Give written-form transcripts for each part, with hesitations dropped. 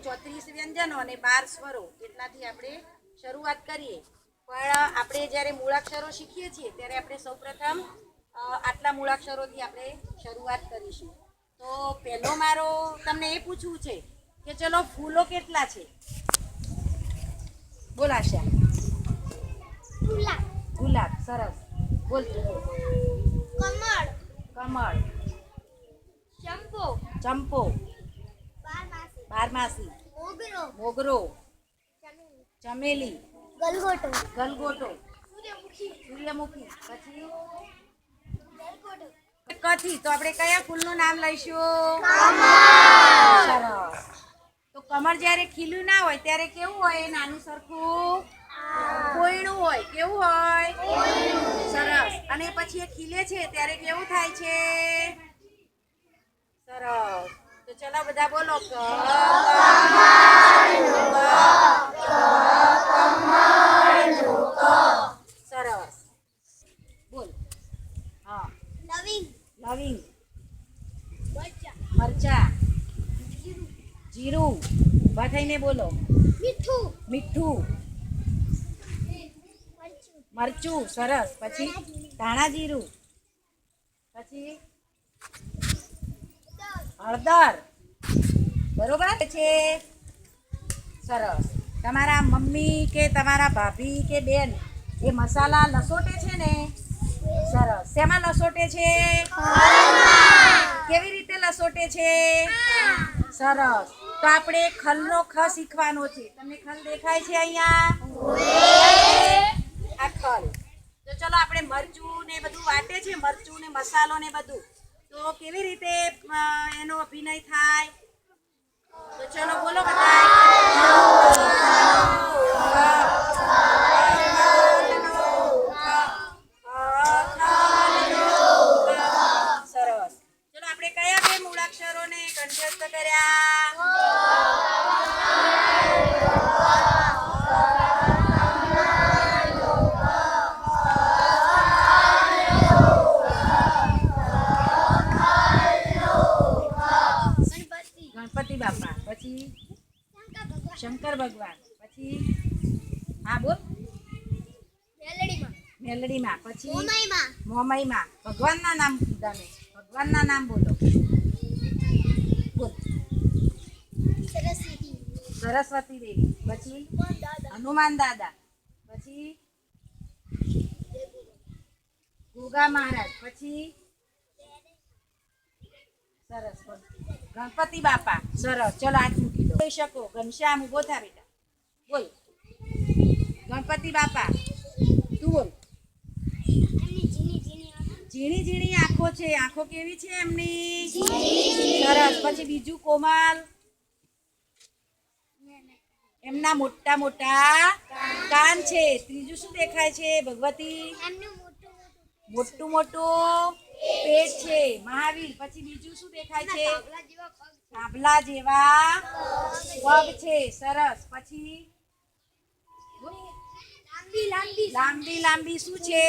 34 વ્યંજનો અને 12 સ્વરો એટલાથી આપણે શરૂઆત કરીએ. પણ આપણે જ્યારે મૂળાક્ષરો શીખીએ છીએ ત્યારે આપણે સૌપ્રથમ આટલા મૂળાક્ષરોથી આપણે શરૂઆત કરીશું. તો પહેલો મારો તમને એ પૂછવું છે કે ચલો ફૂલો કેટલા છે? બોલ આશા. ગુલાબ. સરસ. બોલ. કમળ. કમળ. ચંપો. ચંપો. બારમાસી. મોગરો. ચમેલી. ગલગોટો. સૂર્યમુખી. પછી કથી. તો આપણે કયા ફૂલનું નામ લઈશું? સરસ. તો કમળ જ્યારે ખીલ્યું ના હોય ત્યારે કેવું હોય? નાનું સરખું કોયણું હોય. કેવું હોય? સરસ. અને પછી એ ખીલે છે ત્યારે કેવું થાય છે? સરસ. તો ચલો બધા બોલો. સરસ. બોલ. હા. લવિંગ. મરચા. જીરું. ઉભા થઈને બોલો. મીઠું. મરચું. સરસ. પછી ધાણા જીરું. પછી હળદર. બરોબર છે. સરસ. તમારા મમ્મી કે તમારા ભાભી કે બેન એ મસાલા લસોટે છે ને? સરસ. શેમાં લસોટે છે? કેવી રીતે લસોટે છે? સરસ. તો આપણે ખલનો ખ શીખવાનો છે. તમને ખલ દેખાય છે અહીંયા? આ ખલ. તો ચલો આપણે મરચું ને બધું વાટે છે, મરચું ને મસાલો ને બધું, તો કેવી રીતે એનો અભિનય થાય? તો ચલો બોલો બધા. સરસ. ચલો આપણે કયા બે મૂળાક્ષરોને કંઠસ્થ કર્યા? ગણપતિ બાપા. પછી શંકર ભગવાન. પછી હા બોલ. મેલડીમાં. પછી મોમઈમાં. ભગવાનના નામ કીધા મેં. ભગવાનના નામ બોલો. બોલ. સરસ્વતી દેવી. પછી હનુમાન દાદા. પછી ગોગા મહારાજ. પછી સરસ. ગણપતિ બાપા. સરસ. ચલો હાથ મૂકી દો. જોઈ શકો. ઘનશ્યામ ઉભો થા બેટા. બોલ. ગણપતિ બાપા. તું બોલ. ઝીણી ઝીણી આંખો છે. આંખો કેવી છે એમની? સરસ. પછી બીજું કોમલ. એમના મોટા મોટા કાન છે. ત્રીજું શું દેખાય છે? ભગવતી. મોટું મોટું પેટ છે. મહાવીર. પછી બીજું શું દેખાય છે? થાંભલા જેવા પગ છે. સરસ. પછી લાંબી લાંબી શું છે?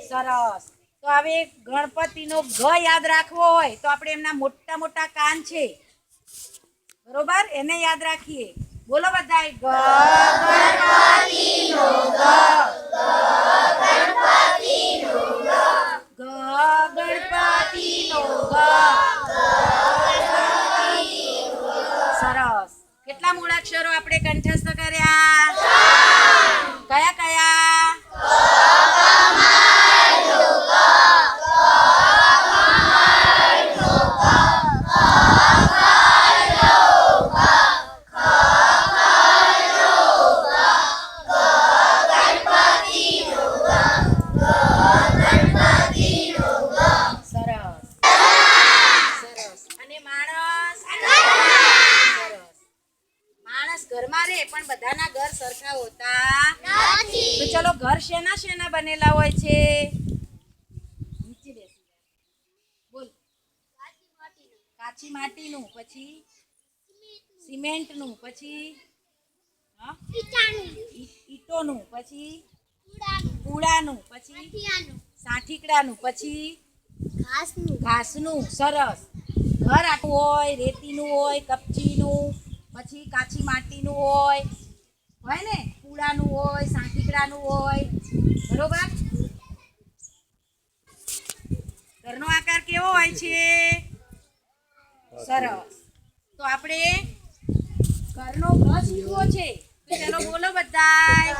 સરસ. તો હવે ગણપતિનો ગ યાદ રાખવો હોય તો આપણે એમના મોટા મોટા કાન છે, બરોબર, એને યાદ રાખીએ. બોલો બધાય. ગ ગણપતિનો ગ. ગ ગણપતિનો ગ. સરસ. કેટલા મૂળાક્ષરો આપણે કંઠસ્થ કર્યા? કયા કયા? ઘરમાં રહે પણ બધાના ઘર સરખા હોતા નથી. તો ચલો ઘર શેના શેના બનેલા હોય છે? નીચે બેસી બોલ. કાચી માટીનું. પછી સિમેન્ટનું. પછી ઈટોનું. પછી કુડાનું. પછી સાઠીકડાનું. પછી ઘાસનું. સરસ. ઘર આખું હોય, રેતીનું હોય, કપચીનું, પછી કાચી માટીનું હોય ને, કુડાનું હોય, સાંઠીકડાનું હોય, બરોબર. ઘરનો આકાર કેવો હોય છે? સરસ. તો આપણે ઘરનો ઘ શીખવો છે, તો ચલો બોલો બધાય.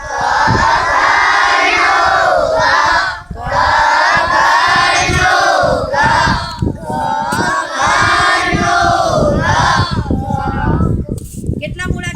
કેટલા મૂળા?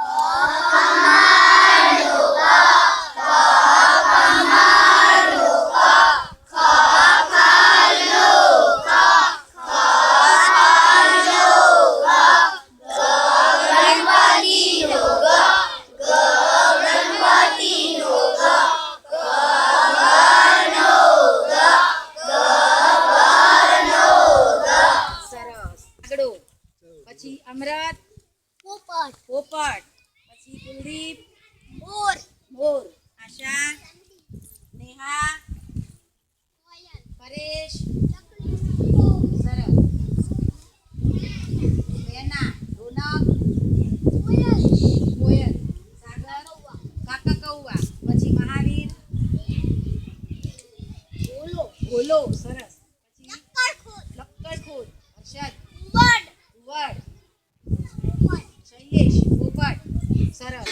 સરસ. આગળ. પછી અમૃત, પોપટ, પોપટ, પછી કુલદીપ, મોર, મોર, આશા, નેહા, કોયલ, પરેશ, ચકલી, સરસ, રેના, રોનક, કોયલ, કોયલ, સાગર, કાકા કૌવા, પછી મહાવીર, બોલો, ભોલો, સરસ, પછી લક્કડખોદ, લક્કડખોદ, હર્ષદ, વડ, કુંવર, શૈલેષ, પોપટ, સરસ.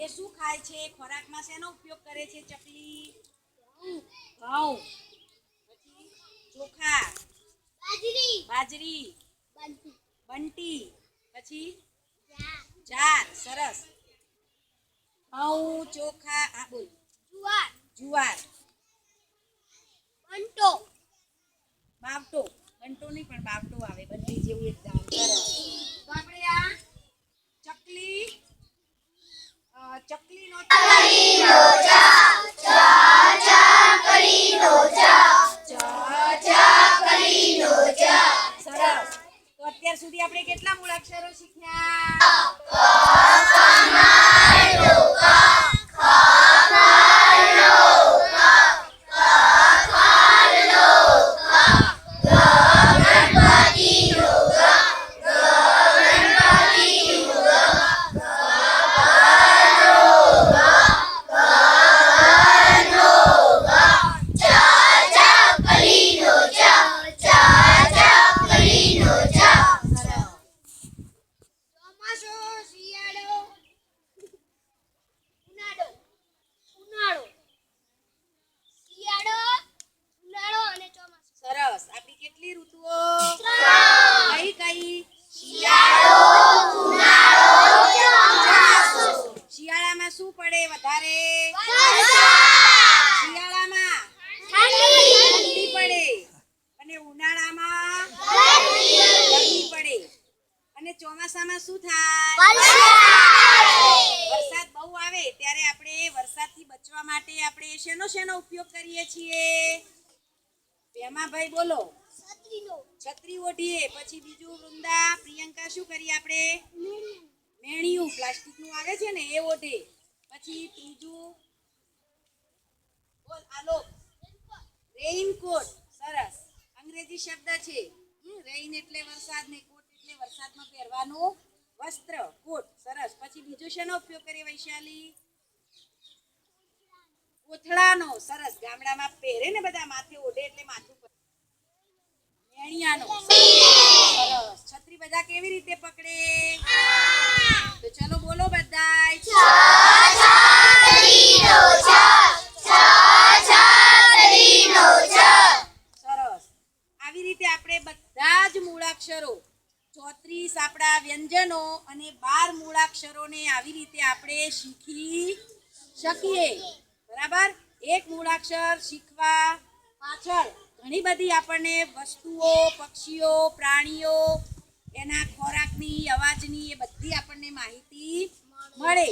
એ શું ખાય છે? ખોરાકમાં શેનો ઉપયોગ કરે છે? ચકલી, ઘઉં, પછી ચોખા, બાજરી, બાજરી, બંટી, બંટી, પછી જા, જાર, સરસ. ઘઉં, ચોખા, આ બોલ, જુવાર, જુવાર, બંટો, બાવટો, બંટો નહીં પણ બાવટો આવે, બંટી જેવું એક દાણ. સરસ. તો આપણે આ ચકલી ચકલીનો સરસ. તો અત્યાર સુધી આપણે કેટલા મૂળાક્ષરો શીખ્યા? ચોમાસો, શિયાળો, ઉનાળો, ઉનાળો, શિયાળો, ઉનાળો અને ચોમાસું. સરસ. આપણી કેટલી ઋતુઓ? ત્રણ. કઈ કઈ? શિયાળામાં શું પડે વધારે? શિયાળામાં ઠંડી પડે અને ઉનાળામાં ગરમી પડે અને ચોમાસામાં શું થાય? વરસાદ બહુ આવે ત્યારે આપણે વરસાદથી બચવા માટે આપણે શેનો ઉપયોગ કરીએ છીએ? ભેમાભાઈ બોલો. છત્રીનો, છત્રી ઓઢીએ. પછી બીજું વૃંદા, પ્રિયંકા શું કરીએ આપણે? મેણિયું પ્લાસ્ટિકનું આવે છે ને એ ઓઢે. પછી ત્રીજું બોલ આલોક. રેઇનકોટ. સરસ. અંગ્રેજી શબ્દ છે. રેઇન એટલે વરસાદ ને કોટ એટલે વરસાદમાં પહેરવાનું વસ્ત્ર, કોટ. સરસ. પછી બીજો શેનો ઉપયોગ કરીએ વૈશાલી? કોથળાનો. સરસ. ગામડામાં પહેરે ને બધા, માથે ઓઢે એટલે માથું પર. મેણિયાનો. સરસ. છત્રી બધા કેવી રીતે પકડે? તો ચલો બોલો બધાય. સરસ. આવી રીતે આપણે બધા જ મૂળાક્ષરો 34 આપણા વ્યંજનો અને 12 મૂળાક્ષરોને આવી રીતે આપણે શીખી શકીએ. બરાબર. એક મૂળાક્ષર શીખવા પાછળ ઘણી બધી આપણને વસ્તુઓ, પક્ષીઓ, પ્રાણીઓ, એના ખોરાકની, અવાજની, એ બધી આપણને માહિતી મળે.